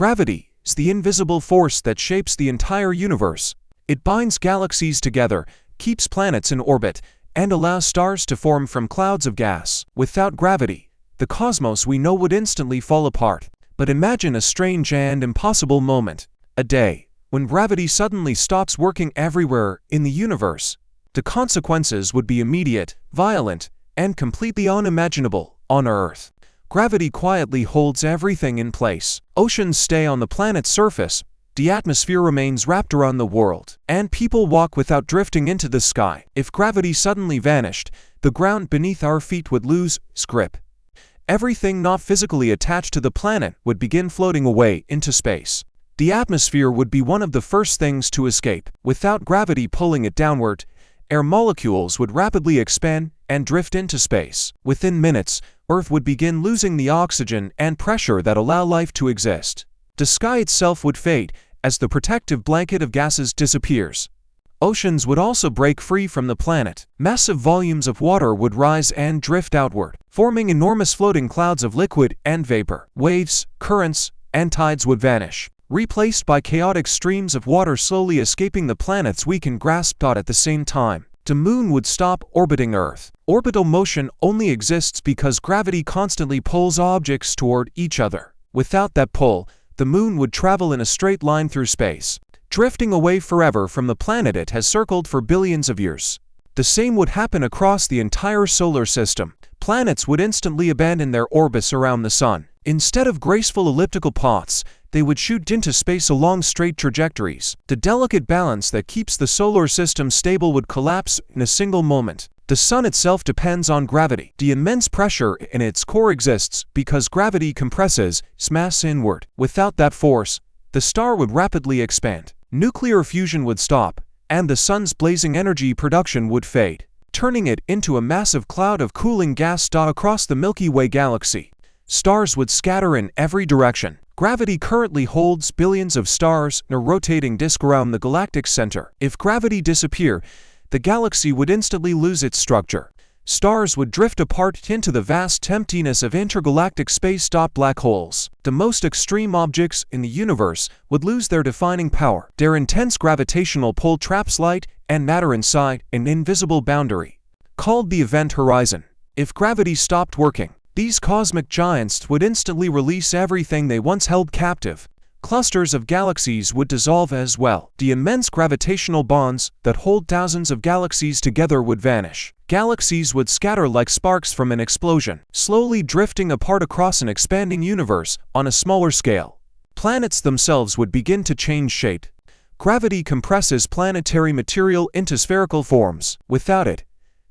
Gravity is the invisible force that shapes the entire universe. It binds galaxies together, keeps planets in orbit, and allows stars to form from clouds of gas. Without gravity, the cosmos we know would instantly fall apart. But imagine a strange and impossible moment. A day when gravity suddenly stops working everywhere in the universe. The consequences would be immediate, violent, and completely unimaginable on Earth. Gravity quietly holds everything in place. Oceans stay on the planet's surface, the atmosphere remains wrapped around the world, and people walk without drifting into the sky. If gravity suddenly vanished, the ground beneath our feet would lose its grip. Everything not physically attached to the planet would begin floating away into space. The atmosphere would be one of the first things to escape. Without gravity pulling it downward, air molecules would rapidly expand and drift into space. Within minutes, Earth would begin losing the oxygen and pressure that allow life to exist. The sky itself would fade as the protective blanket of gases disappears. Oceans would also break free from the planet. Massive volumes of water would rise and drift outward, forming enormous floating clouds of liquid and vapor. Waves, currents, and tides would vanish, replaced by chaotic streams of water slowly escaping the planets we can grasp. At the same time, the moon would stop orbiting Earth. Orbital motion only exists because gravity constantly pulls objects toward each other. Without that pull, the moon would travel in a straight line through space, drifting away forever from the planet it has circled for billions of years. The same would happen across the entire solar system. Planets would instantly abandon their orbits around the sun. Instead of graceful elliptical paths, they would shoot into space along straight trajectories. The delicate balance that keeps the solar system stable would collapse in a single moment. The sun itself depends on gravity. The immense pressure in its core exists because gravity compresses its mass inward. Without that force, the star would rapidly expand. Nuclear fusion would stop, and the sun's blazing energy production would fade, turning it into a massive cloud of cooling gas. Across the Milky Way galaxy, stars would scatter in every direction. Gravity currently holds billions of stars in a rotating disk around the galactic center. If gravity disappeared, the galaxy would instantly lose its structure. Stars would drift apart into the vast emptiness of intergalactic space. Black holes, the most extreme objects in the universe, would lose their defining power. Their intense gravitational pull traps light and matter inside an invisible boundary, called the event horizon. If gravity stopped working, these cosmic giants would instantly release everything they once held captive. Clusters of galaxies would dissolve as well. The immense gravitational bonds that hold thousands of galaxies together would vanish. Galaxies would scatter like sparks from an explosion, slowly drifting apart across an expanding universe on a smaller scale. Planets themselves would begin to change shape. Gravity compresses planetary material into spherical forms. Without it,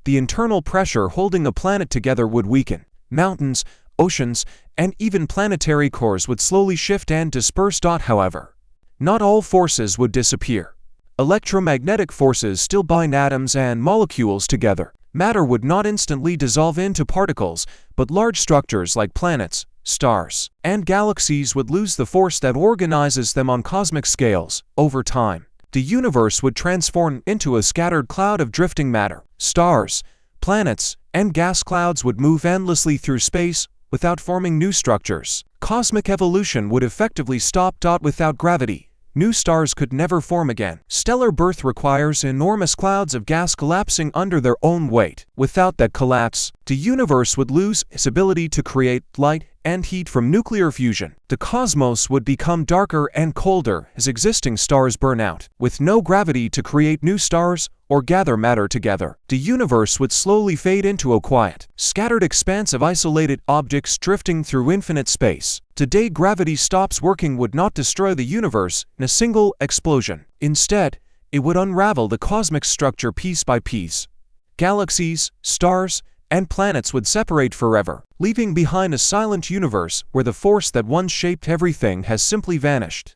the internal pressure holding a planet together would weaken. Mountains, oceans, and even planetary cores would slowly shift and disperse. However, not all forces would disappear. Electromagnetic forces still bind atoms and molecules together. Matter would not instantly dissolve into particles, but large structures like planets, stars, and galaxies would lose the force that organizes them on cosmic scales. Over time, the universe would transform into a scattered cloud of drifting matter. Stars, planets, and gas clouds would move endlessly through space without forming new structures. Cosmic evolution would effectively stop. Without gravity, new stars could never form again. Stellar birth requires enormous clouds of gas collapsing under their own weight. Without that collapse, the universe would lose its ability to create light and heat from nuclear fusion. The cosmos would become darker and colder as existing stars burn out. With no gravity to create new stars or gather matter together, the universe would slowly fade into a quiet, scattered expanse of isolated objects drifting through infinite space. Today, gravity stops working would not destroy the universe in a single explosion. Instead, it would unravel the cosmic structure piece by piece. Galaxies, stars, and planets would separate forever, leaving behind a silent universe where the force that once shaped everything has simply vanished.